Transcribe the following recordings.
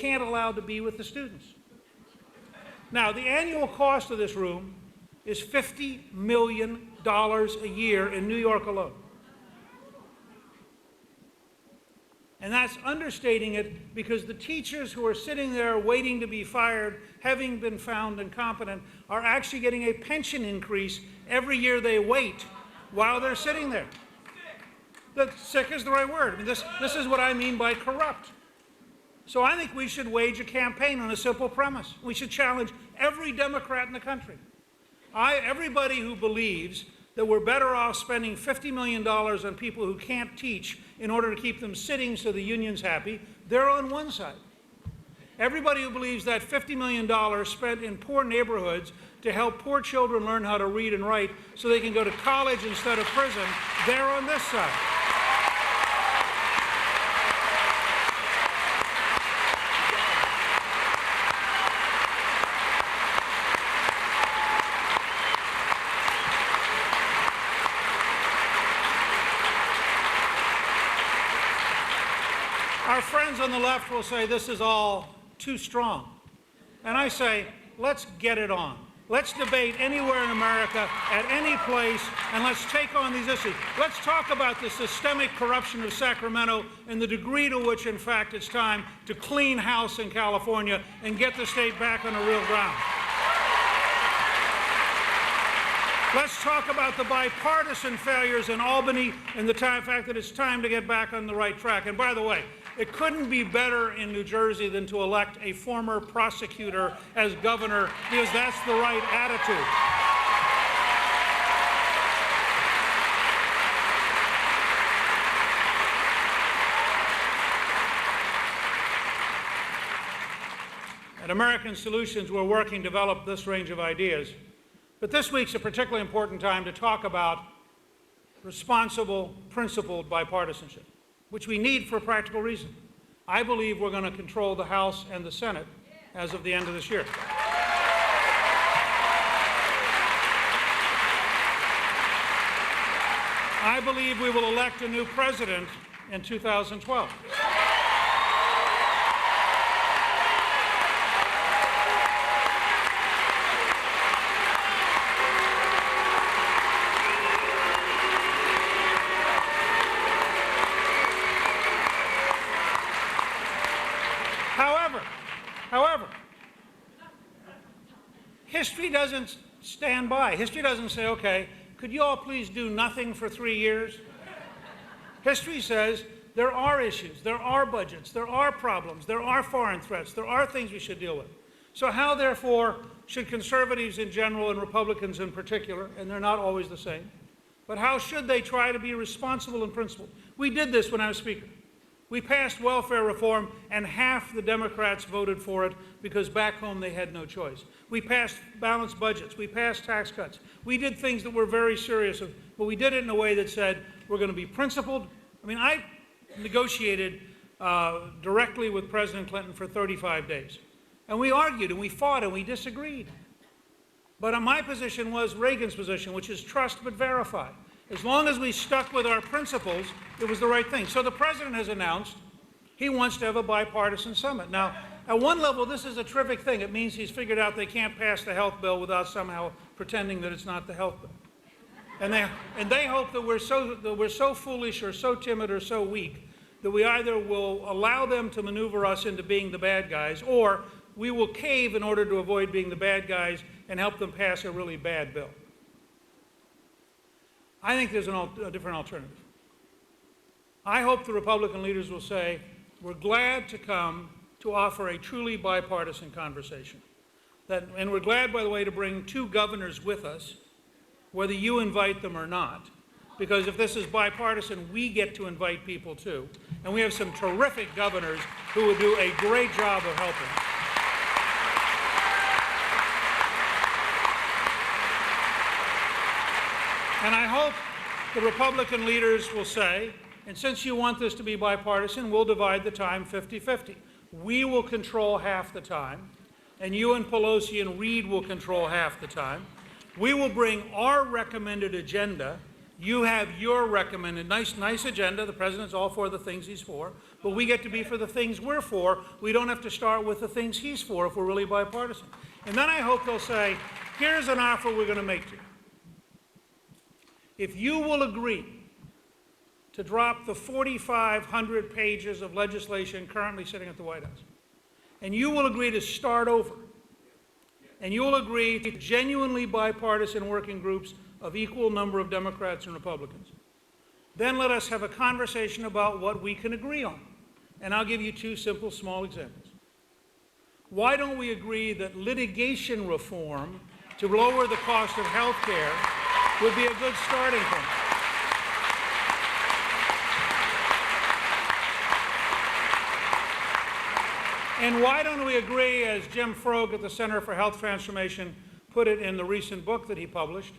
can't allow to be with the students. Now, the annual cost of this room is $50 million a year in New York alone. And that's understating it, because the teachers who are sitting there waiting to be fired, having been found incompetent, are actually getting a pension increase every year they wait while they're sitting there. Sick is the right word. I mean, this is what I mean by corrupt. So I think we should wage a campaign on a simple premise. We should challenge every Democrat in the country. Everybody who believes that we're better off spending $50 million on people who can't teach in order to keep them sitting so the union's happy, they're on one side. Everybody who believes that $50 million spent in poor neighborhoods to help poor children learn how to read and write so they can go to college instead of prison, they're on this side. Our friends on the left will say this is all too strong. And I say, let's get it on. Let's debate anywhere in America, at any place, and let's take on these issues. Let's talk about the systemic corruption of Sacramento and the degree to which, in fact, it's time to clean house in California and get the state back on the real ground. Let's talk about the bipartisan failures in Albany and the fact that it's time to get back on the right track. And by the way, it couldn't be better in New Jersey than to elect a former prosecutor as governor, because that's the right attitude. At American Solutions, we're working to develop this range of ideas. But this week's a particularly important time to talk about responsible, principled bipartisanship, which we need for a practical reason. I believe we're going to control the House and the Senate as of the end of this year. I believe we will elect a new president in 2012. However, history doesn't stand by. History doesn't say, okay, could you all please do nothing for 3 years? History says there are issues, there are budgets, there are problems, there are foreign threats, there are things we should deal with. So how, therefore, should conservatives in general and Republicans in particular, and they're not always the same, but how should they try to be responsible and principled? We did this when I was Speaker. We passed welfare reform, and half the Democrats voted for it because back home they had no choice. We passed balanced budgets. We passed tax cuts. We did things that were very serious, but we did it in a way that said we're going to be principled. I mean, I negotiated directly with President Clinton for 35 days. And we argued, and we fought, and we disagreed. But my position was Reagan's position, which is trust but verify. As long as we stuck with our principles, it was the right thing. So the president has announced he wants to have a bipartisan summit. Now, at one level, this is a terrific thing. It means he's figured out they can't pass the health bill without somehow pretending that it's not the health bill. And they hope that we're so foolish or so timid or so weak that we either will allow them to maneuver us into being the bad guys, or we will cave in order to avoid being the bad guys and help them pass a really bad bill. I think there's a different alternative. I hope the Republican leaders will say, we're glad to come to offer a truly bipartisan conversation. And we're glad, by the way, to bring 2 governors with us, whether you invite them or not, because if this is bipartisan, we get to invite people too. And we have some terrific governors who will do a great job of helping. And I hope the Republican leaders will say, and since you want this to be bipartisan, we'll divide the time 50-50. We will control half the time, and you and Pelosi and Reid will control half the time. We will bring our recommended agenda. You have your recommended, nice agenda. The president's all for the things he's for, but we get to be for the things we're for. We don't have to start with the things he's for if we're really bipartisan. And then I hope they'll say, here's an offer we're going to make to you. If you will agree to drop the 4,500 pages of legislation currently sitting at the White House, and you will agree to start over, and you will agree to genuinely bipartisan working groups of equal number of Democrats and Republicans, then let us have a conversation about what we can agree on. And I'll give you two simple, small examples. Why don't we agree that litigation reform to lower the cost of health care would be a good starting point? And why don't we agree, as Jim Froeg at the Center for Health Transformation put it in the recent book that he published,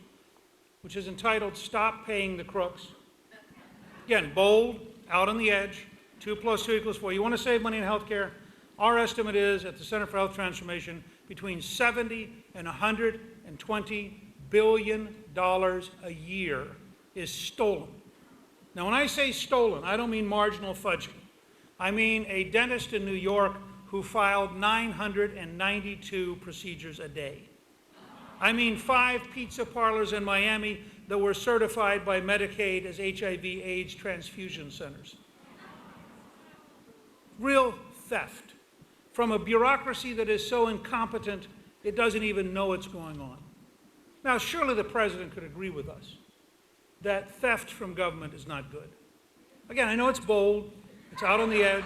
which is entitled Stop Paying the Crooks. Again, bold, out on the edge, 2 + 2 = 4. You want to save money in health care? Our estimate is, at the Center for Health Transformation, between $70 and $120 billion a year is stolen. Now, when I say stolen, I don't mean marginal fudging. I mean a dentist in New York who filed 992 procedures a day. I mean 5 pizza parlors in Miami that were certified by Medicaid as HIV/AIDS transfusion centers. Real theft from a bureaucracy that is so incompetent it doesn't even know what's going on. Now, surely the president could agree with us that theft from government is not good. Again, I know it's bold, it's out on the edge.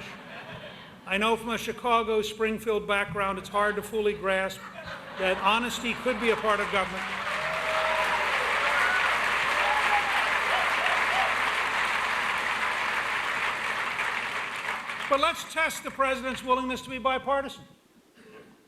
I know from a Chicago, Springfield background, it's hard to fully grasp that honesty could be a part of government. But let's test the president's willingness to be bipartisan.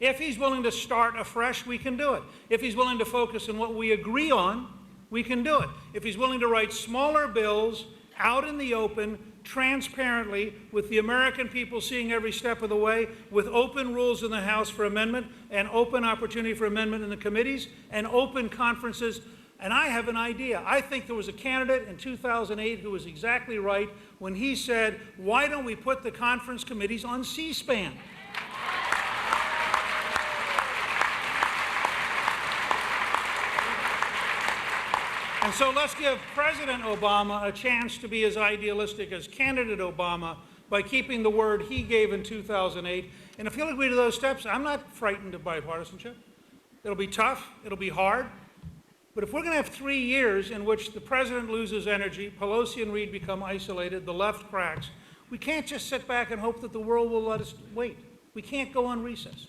If he's willing to start afresh, we can do it. If he's willing to focus on what we agree on, we can do it. If he's willing to write smaller bills out in the open, transparently, with the American people seeing every step of the way, with open rules in the House for amendment, and open opportunity for amendment in the committees, and open conferences. And I have an idea. I think there was a candidate in 2008 who was exactly right when he said, why don't we put the conference committees on C-SPAN? And so let's give President Obama a chance to be as idealistic as candidate Obama by keeping the word he gave in 2008. And if he'll agree to those steps, I'm not frightened of bipartisanship. It'll be tough, it'll be hard. But if we're going to have 3 years in which the president loses energy, Pelosi and Reid become isolated, the left cracks, we can't just sit back and hope that the world will let us wait. We can't go on recess.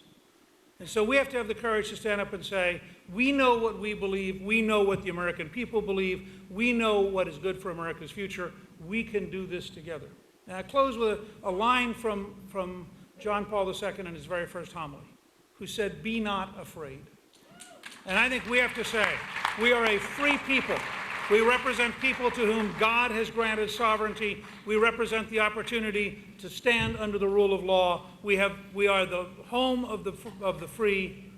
And so we have to have the courage to stand up and say, we know what we believe, we know what the American people believe, we know what is good for America's future, we can do this together. And I close with a line from John Paul II in his very first homily, who said, be not afraid. And I think we have to say, we are a free people. We represent people to whom God has granted sovereignty. We represent the opportunity to stand under the rule of law. We are the home of the free,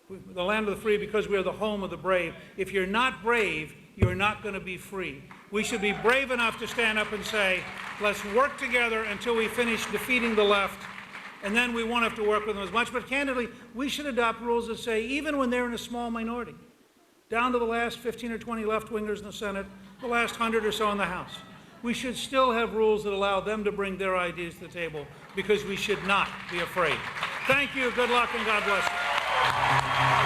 the land of the free, because we are the home of the brave. If you're not brave, you're not going to be free. We should be brave enough to stand up and say, let's work together until we finish defeating the left, and then we won't have to work with them as much. But candidly, we should adopt rules that say, even when they're in a small minority, down to the last 15 or 20 left-wingers in the Senate, the last 100 or so in the House, we should still have rules that allow them to bring their ideas to the table, because we should not be afraid. Thank you, good luck, and God bless you.